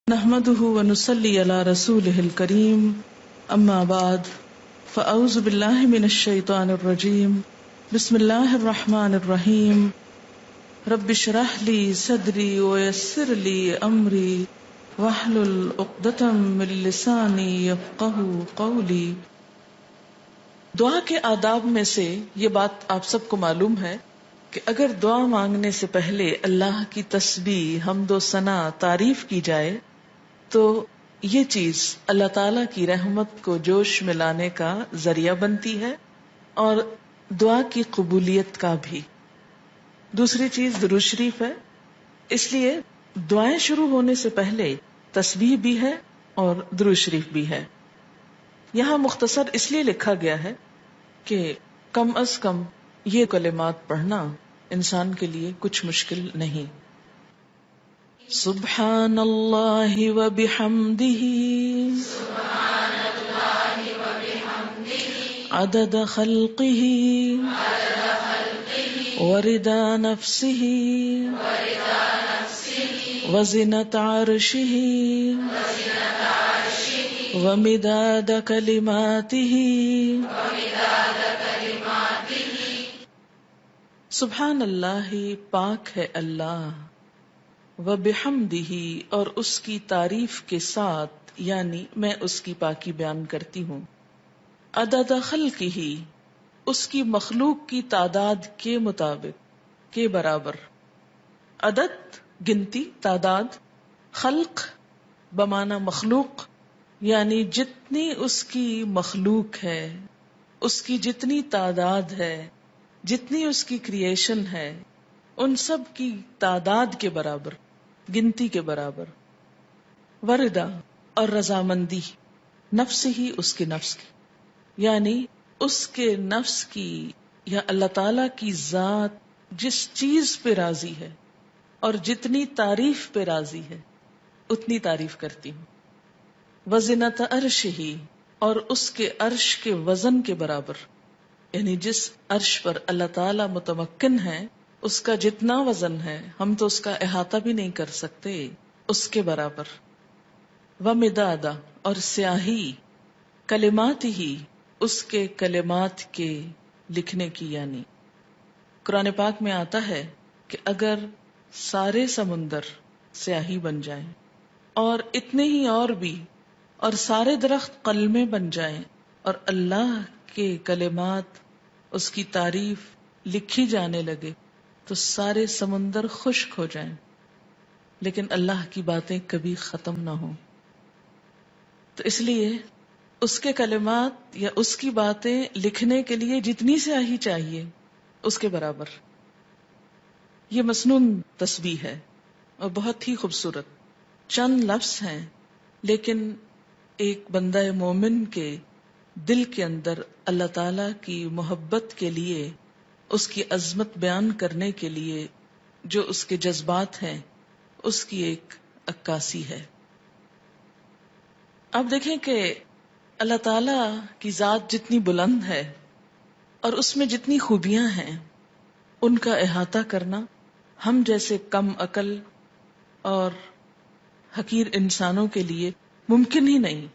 نحمده ونصلي على رسوله الكريم اما بعد فاعوذ بالله من الشيطان الرجيم بسم الله الرحمن الرحيم رب اشرح لي صدري ويسر لي امري واحلل عقدة من لساني يفقهوا قولي۔ دعا کے آداب میں سے یہ بات آپ سب کو معلوم ہے کہ اگر دعا مانگنے سے پہلے اللہ کی تسبیح، حمد و ثنا، تعریف کی جائے تو یہ چیز اللہ تعالی کی رحمت کو جوش میں لانے کا ذریعہ بنتی ہے اور دعا کی قبولیت کا بھی۔ دوسری چیز درود شریف ہے، اس لیے دعائیں شروع ہونے سے پہلے تسبیح بھی ہے اور درود شریف بھی ہے۔ یہاں مختصر اس لیے لکھا گیا ہے کہ کم از کم یہ کلمات پڑھنا انسان کے لیے کچھ مشکل نہیں۔ سبحان اللہ وبحمدہ عدد خلقہ ورضا نفسہ وزنة عرشہ ومداد کلماتہ۔ سبحان اللہ، پاک ہے اللہ، وبحمدہ، اور اس کی تعریف کے ساتھ، یعنی میں اس کی پاکی بیان کرتی ہوں۔ عدد خلقہ، اس کی مخلوق کی تعداد کے مطابق، کے برابر۔ عدد گنتی، تعداد، خلق بمعنی مخلوق، یعنی جتنی اس کی مخلوق ہے، اس کی جتنی تعداد ہے، جتنی اس کی کریشن ہے، ان سب کی تعداد کے برابر، گنتی کے برابر۔ وردا، اور رضامندی، نفس ہی، اس کے نفس کی، یعنی اس کے نفس کی یا اللہ تعالی کی ذات جس چیز پہ راضی ہے اور جتنی تعریف پہ راضی ہے اتنی تعریف کرتی ہوں۔ وزنۃ عرشہ، اور اس کے عرش کے وزن کے برابر، یعنی جس عرش پر اللہ تعالی متمکن ہے اس کا جتنا وزن ہے ہم تو اس کا احاطہ بھی نہیں کر سکتے، اس کے برابر۔ ومداد، اور سیاہی، کلمات ہی، اس کے کلمات کے لکھنے کی، یعنی قرآن پاک میں آتا ہے کہ اگر سارے سمندر سیاہی بن جائیں اور اتنے ہی اور بھی، اور سارے درخت قلمیں بن جائیں اور اللہ کے کلمات، اس کی تعریف لکھی جانے لگے تو سارے سمندر خشک ہو جائیں لیکن اللہ کی باتیں کبھی ختم نہ ہوں۔ تو اس لیے اس کے کلمات یا اس کی باتیں لکھنے کے لیے جتنی سیاہی چاہیے اس کے برابر۔ یہ مسنون تسبیح ہے اور بہت ہی خوبصورت، چند لفظ ہیں لیکن ایک بندہ مومن کے دل کے اندر اللہ تعالی کی محبت کے لیے، اس کی عظمت بیان کرنے کے لیے جو اس کے جذبات ہیں اس کی ایک عکاسی ہے۔ اب دیکھیں کہ اللہ تعالی کی ذات جتنی بلند ہے اور اس میں جتنی خوبیاں ہیں ان کا احاطہ کرنا ہم جیسے کم عقل اور حقیر انسانوں کے لیے ممکن ہی نہیں۔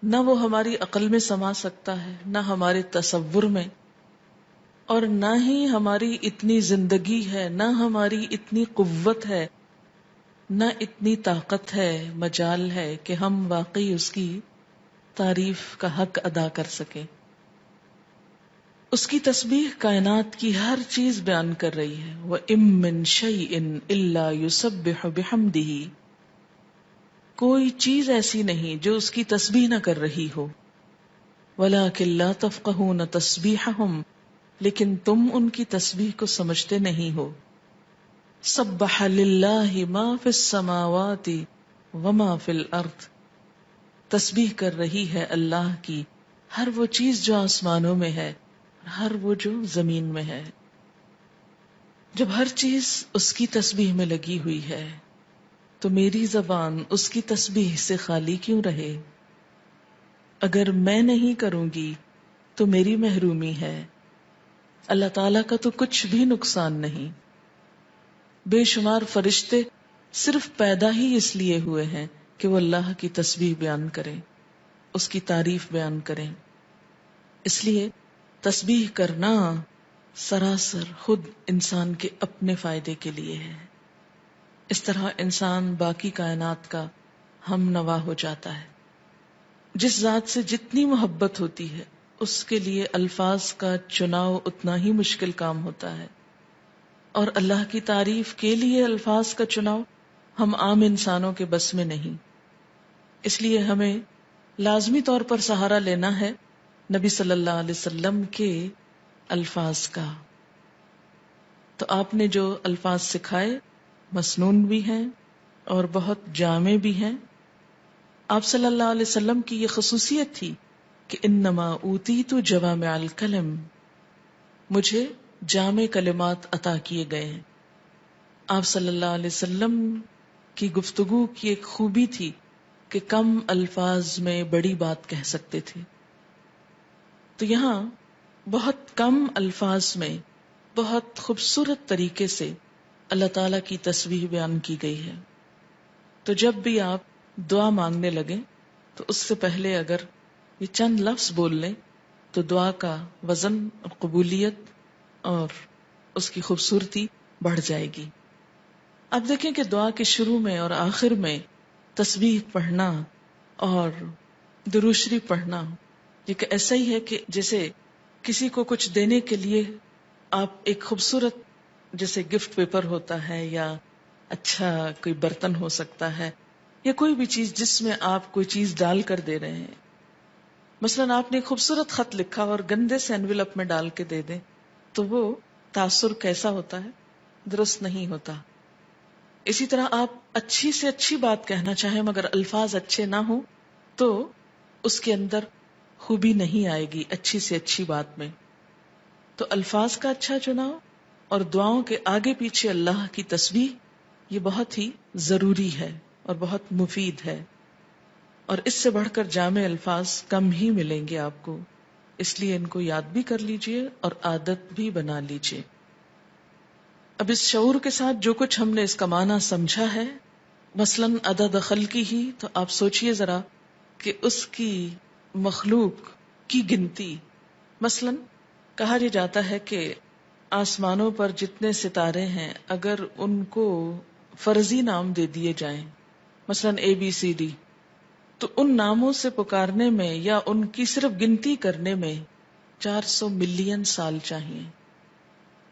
نہ وہ ہماری عقل میں سما سکتا ہے، نہ ہمارے تصور میں، اور نہ ہی ہماری اتنی زندگی ہے، نہ ہماری اتنی قوت ہے، نہ اتنی طاقت ہے، مجال ہے کہ ہم واقعی اس کی تعریف کا حق ادا کر سکیں۔ اس کی تسبیح کائنات کی ہر چیز بیان کر رہی ہے۔ وَإِن مِّن شَيْءٍ إِلَّا يُسَبِّحُ بِحَمْدِهِ، کوئی چیز ایسی نہیں جو اس کی تسبیح نہ کر رہی ہو۔ وَلَٰكِن لَّا تَفْقَهُونَ تَسْبِيحَهُمْ، لیکن تم ان کی تسبیح کو سمجھتے نہیں ہو۔ سبح للہ ما فی السماوات وما فی الارض، تسبیح کر رہی ہے اللہ کی ہر وہ چیز جو آسمانوں میں ہے، ہر وہ جو زمین میں ہے۔ جب ہر چیز اس کی تسبیح میں لگی ہوئی ہے تو میری زبان اس کی تسبیح سے خالی کیوں رہے؟ اگر میں نہیں کروں گی تو میری محرومی ہے، اللہ تعالیٰ کا تو کچھ بھی نقصان نہیں۔ بے شمار فرشتے صرف پیدا ہی اس لیے ہوئے ہیں کہ وہ اللہ کی تسبیح بیان کریں، اس کی تعریف بیان کریں. اس لیے تسبیح کرنا سراسر خود انسان کے اپنے فائدے کے لیے ہے. اس طرح انسان باقی کائنات کا ہم نوا ہو جاتا ہے. جس ذات سے جتنی محبت ہوتی ہے اس کے لیے الفاظ کا چناؤ اتنا ہی مشکل کام ہوتا ہے، اور اللہ کی تعریف کے لیے الفاظ کا چناؤ ہم عام انسانوں کے بس میں نہیں. اس لیے ہمیں لازمی طور پر سہارا لینا ہے نبی صلی اللہ علیہ وسلم کے الفاظ کا. تو آپ نے جو الفاظ سکھائے مسنون بھی ہیں اور بہت جامع بھی ہیں. آپ صلی اللہ علیہ وسلم کی یہ خصوصیت تھی کہ انما اوتیت جوامع الکلم، مجھے جامع کلمات عطا کیے گئے ہیں. آپ صلی اللہ علیہ وسلم کی گفتگو کی ایک خوبی تھی کہ کم الفاظ میں بڑی بات کہہ سکتے تھے. تو یہاں بہت کم الفاظ میں بہت خوبصورت طریقے سے اللہ تعالی کی تسبیح بیان کی گئی ہے. تو جب بھی آپ دعا مانگنے لگیں تو اس سے پہلے اگر یہ چند لفظ بول لیں تو دعا کا وزن اور قبولیت اور اس کی خوبصورتی بڑھ جائے گی. اب دیکھیں کہ دعا کے شروع میں اور آخر میں تسبیح پڑھنا اور درود شریف پڑھنا یہ کہ ایسا ہی ہے کہ جیسے کسی کو کچھ دینے کے لیے آپ ایک خوبصورت جیسے گفٹ پیپر ہوتا ہے یا اچھا کوئی برتن ہو سکتا ہے یا کوئی بھی چیز جس میں آپ کوئی چیز ڈال کر دے رہے ہیں. مثلا آپ نے ایک خوبصورت خط لکھا اور گندے سے انویلپ میں ڈال کے دے دیں تو وہ تاثر کیسا ہوتا ہے؟ درست نہیں ہوتا. اسی طرح آپ اچھی سے اچھی بات کہنا چاہیں مگر الفاظ اچھے نہ ہوں تو اس کے اندر خوبی نہیں آئے گی اچھی سے اچھی بات میں. تو الفاظ کا اچھا چناؤ اور دعاؤں کے آگے پیچھے اللہ کی تسبیح یہ بہت ہی ضروری ہے اور بہت مفید ہے، اور اس سے بڑھ کر جامع الفاظ کم ہی ملیں گے آپ کو. اس لیے ان کو یاد بھی کر لیجئے اور عادت بھی بنا لیجئے. اب اس شعور کے ساتھ جو کچھ ہم نے اس کا معنی سمجھا ہے، مثلاً عدد خلقی ہی، تو آپ سوچئے ذرا کہ اس کی مخلوق کی گنتی. مثلاً کہا یہ جاتا ہے کہ آسمانوں پر جتنے ستارے ہیں اگر ان کو فرضی نام دے دیے جائیں، مثلاً ABCD، تو ان ناموں سے پکارنے میں یا ان کی صرف گنتی کرنے میں 400 ملین سال چاہیے،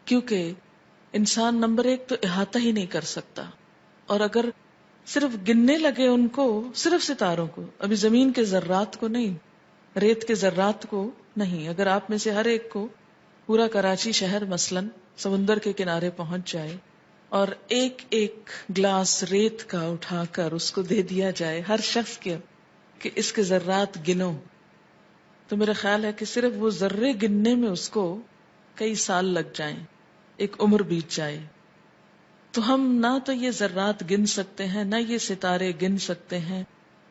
کیونکہ انسان نمبر ایک تو احاطہ ہی نہیں کر سکتا. اور اگر صرف گننے لگے ان کو، صرف ستاروں کو، ابھی زمین کے ذرات کو نہیں، ریت کے ذرات کو نہیں، اگر آپ میں سے ہر ایک کو پورا کراچی شہر مثلاً سمندر کے کنارے پہنچ جائے اور ایک ایک گلاس ریت کا اٹھا کر اس کو دے دیا جائے ہر شخص کے کہ اس کے ذرات گنو، تو میرا خیال ہے کہ صرف وہ ذرے گننے میں اس کو کئی سال لگ جائیں، ایک عمر بیت جائے. تو ہم نہ تو یہ ذرات گن سکتے ہیں، نہ یہ ستارے گن سکتے ہیں،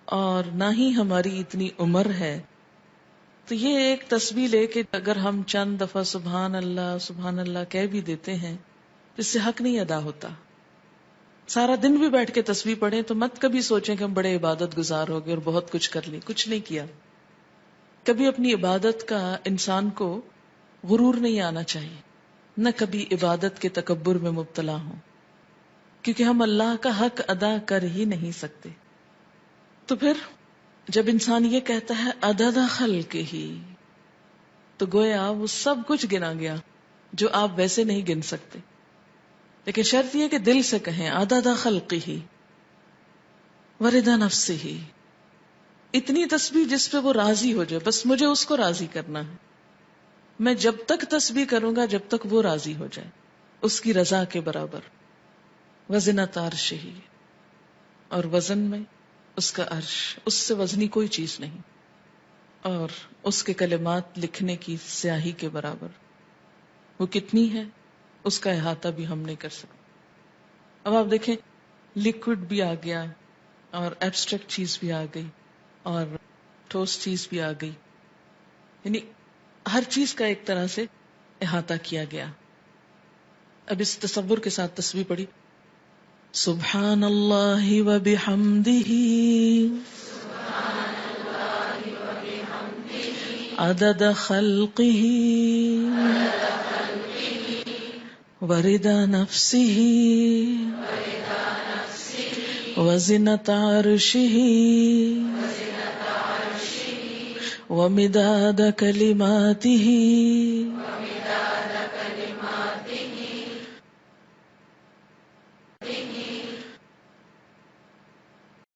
اور نہ ہی ہماری اتنی عمر ہے. تو یہ ایک تسبیح لے کہ اگر ہم چند دفعہ سبحان اللہ کہہ بھی دیتے ہیں تو اس سے حق نہیں ادا ہوتا. سارا دن بھی بیٹھ کے تسبیح پڑھیں تو مت کبھی سوچیں کہ ہم بڑے عبادت گزار ہو گئے اور بہت کچھ کر لی، کچھ نہیں کیا. کبھی اپنی عبادت کا انسان کو غرور نہیں آنا چاہیے، نہ کبھی عبادت کے تکبر میں مبتلا ہوں، کیونکہ ہم اللہ کا حق ادا کر ہی نہیں سکتے. تو پھر جب انسان یہ کہتا ہے عدد خلق ہی، تو گویا وہ سب کچھ گنا گیا جو آپ ویسے نہیں گن سکتے. لیکن شرط یہ کہ دل سے کہیں عدد خلق ہی ورضا نفس ہی، اتنی تسبیح جس پہ وہ راضی ہو جائے، بس مجھے اس کو راضی کرنا ہے. میں جب تک تسبیح کروں گا جب تک وہ راضی ہو جائے، اس کی رضا کے برابر. وزنۃ عرشہ، اور وزن میں اس کا عرش، اس سے وزنی کوئی چیز نہیں، اور اس کے کلمات لکھنے کی سیاہی کے برابر. وہ کتنی ہے اس کا احاطہ بھی ہم نہیں کر سکتے. اب آپ دیکھیں لیکوڈ بھی آ گیا اور ایبسٹریکٹ چیز بھی آ گئی اور ٹھوس چیز بھی آ گئی، یعنی ہر چیز کا ایک طرح سے احاطہ کیا گیا. اب اس تصور کے ساتھ تسبیح پڑھی سبحان اللہ وبحمدہ عدد خلقہ ورضا نفسہ وزنۃ عرشہ ومداد کلماتہ